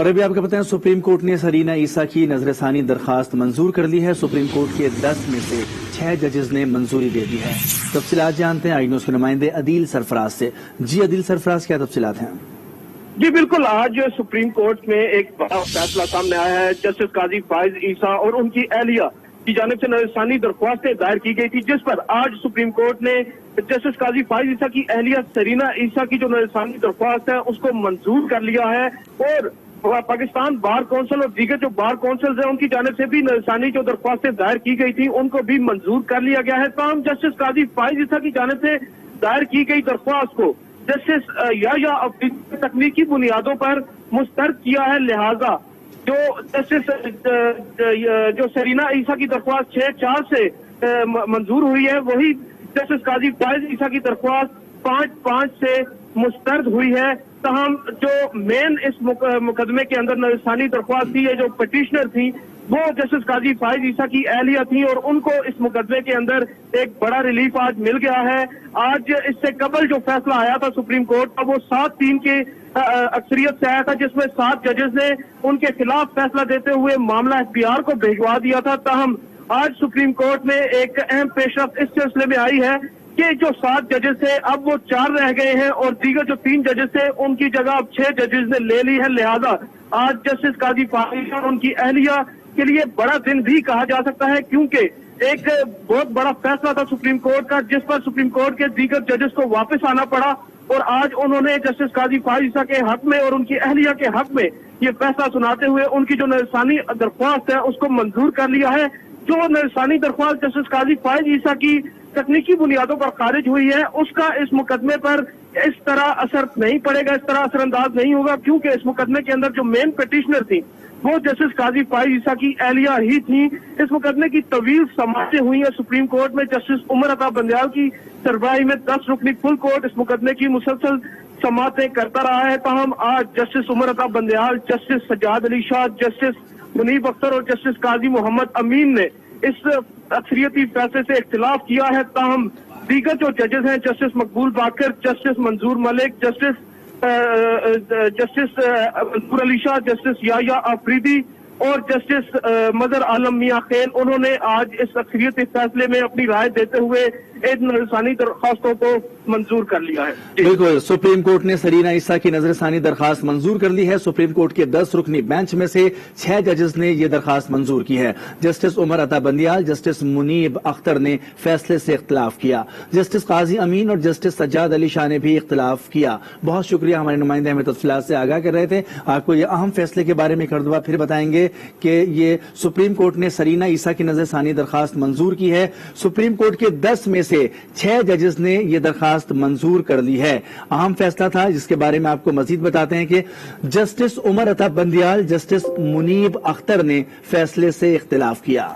اور ابھی آپ کو پتہ ہے سپریم کورٹ نے سرینا عیسیٰ کی نظر ثانی درخواست منظور کر لی ہے۔ سپریم کورٹ کے 10 میں سے 6 ججز نے منظوری دے دی ہے۔ تفصیلات جانتے ہیں آئی نیوز کے نمائندے عدیل سرفراز سے۔ جی عدیل سرفراز، کیا تفصیلات ہیں؟ جی بالکل، آج سپریم کورٹ میں ایک بڑا فیصلہ سامنے آیا ہے۔ جسٹس قاضی فائز عیسیٰ اور ان کی اہلیہ کی جانب سے نظر ثانی درخواستیں دائر کی گئی تھی، جس پر آج سپریم کورٹ نے جسٹس قاضی فائز عیسیٰ کی اہلیہ سرینا عیسیٰ کی جو نظر ثانی درخواست ہے اس کو منظور کر لیا ہے، اور پاکستان بار کونسل اور دیگر جو بار کونسلز ہیں ان کی جانب سے بھی نظر ثانی جو درخواستیں دائر کی گئی تھی ان کو بھی منظور کر لیا گیا ہے۔ تاہم جسٹس قاضی فائز عیسیٰ کی جانب سے دائر کی گئی درخواست کو جسٹس یا تکنیکی بنیادوں پر مسترد کیا ہے، لہذا جو جسٹس جو سرینا عیسیٰ کی درخواست 6-4 سے منظور ہوئی ہے، وہی جسٹس قاضی فائز عیسیٰ کی درخواست 5-5 سے مسترد ہوئی ہے۔ تاہم جو مین اس مقدمے کے اندر نظر ثانی درخواست تھی، یہ جو پٹیشنر تھی وہ جسٹس قاضی فائز عیسیٰ کی اہلیہ تھی، اور ان کو اس مقدمے کے اندر ایک بڑا ریلیف آج مل گیا ہے۔ آج اس سے قبل جو فیصلہ آیا تھا سپریم کورٹ کا وہ 7-3 کے اکثریت سے آیا تھا، جس میں 7 ججز نے ان کے خلاف فیصلہ دیتے ہوئے معاملہ FBR کو بھیجوا دیا تھا۔ تاہم آج سپریم کورٹ میں ایک اہم پیش رفت اس سلسلے میں آئی ہے کہ جو 7 ججز تھے اب وہ 4 رہ گئے ہیں، اور دیگر جو 3 ججز تھے ان کی جگہ اب 6 ججز نے لے لی ہے، لہذا آج جسٹس قاضی فائز اور ان کی اہلیہ کے لیے بڑا دن بھی کہا جا سکتا ہے، کیونکہ ایک بہت بڑا فیصلہ تھا سپریم کورٹ کا جس پر سپریم کورٹ کے دیگر ججز کو واپس آنا پڑا، اور آج انہوں نے جسٹس قاضی فائز عیسیٰ کے حق میں اور ان کی اہلیہ کے حق میں یہ فیصلہ سناتے ہوئے ان کی جو نظر ثانی درخواست ہے اس کو منظور کر لیا ہے۔ جو نظر ثانی درخواست جسٹس قاضی فائز عیسیٰ کی تکنیکی بنیادوں پر خارج ہوئی ہے اس کا اس مقدمے پر اس طرح اثر نہیں پڑے گا، اس طرح اثر انداز نہیں ہوگا، کیونکہ اس مقدمے کے اندر جو مین پٹیشنر تھی وہ جسٹس قاضی فائز عیسیٰ کی اہلیہ ہی تھیں۔ اس مقدمے کی طویل سماعتیں ہوئی ہیں سپریم کورٹ میں، جسٹس عمر عطا بندیال کی سربراہی میں 10 رکنی فل کورٹ اس مقدمے کی مسلسل سماعتیں کرتا رہا ہے۔ تاہم آج justice Umar Ata Bandial, justice Sajjad Ali Shah, justice منیب اختر اور جسٹس قاضی محمد امین نے اس اکثریتی فیصلے سے اختلاف کیا ہے۔ تاہم دیگر جو ججز ہیں جسٹس مقبول باقر، جسٹس منظور ملک، جسٹس منصور علی شاہ، جسٹس یحییٰ آفریدی اور جسٹس مظہر عالم میاں خیل، انہوں نے آج اس اکثریتی فیصلے میں اپنی رائے دیتے ہوئے ان نظر ثانی درخواستوں کو منظور کر لیا ہے۔ بالکل، سپریم کورٹ نے سرینا عیسیٰ کی نظر ثانی درخواست منظور کر لی ہے۔ سپریم کورٹ کے 10 رکنی بینچ میں سے 6 ججز نے یہ درخواست منظور کی ہے۔ جسٹس عمر عطا بندیال، جسٹس منیب اختر نے فیصلے سے اختلاف کیا، جسٹس قاضی امین اور جسٹس سجاد علی شاہ نے بھی اختلاف کیا۔ بہت شکریہ، ہمارے نمائندے ہمیں تفصیلات سے آگاہ کر رہے تھے۔ آپ کو یہ اہم فیصلے کے بارے میں ایک مرتبہ پھر بتائیں گے کہ یہ سپریم کورٹ نے سرینا عیسیٰ کی نظر ثانی درخواست منظور کی ہے۔ سپریم کورٹ کے 10 میں سے 6 ججز نے یہ درخواست منظور کر لی ہے۔ اہم فیصلہ تھا جس کے بارے میں آپ کو مزید بتاتے ہیں کہ جسٹس عمر عطا بندیال، جسٹس منیب اختر نے فیصلے سے اختلاف کیا۔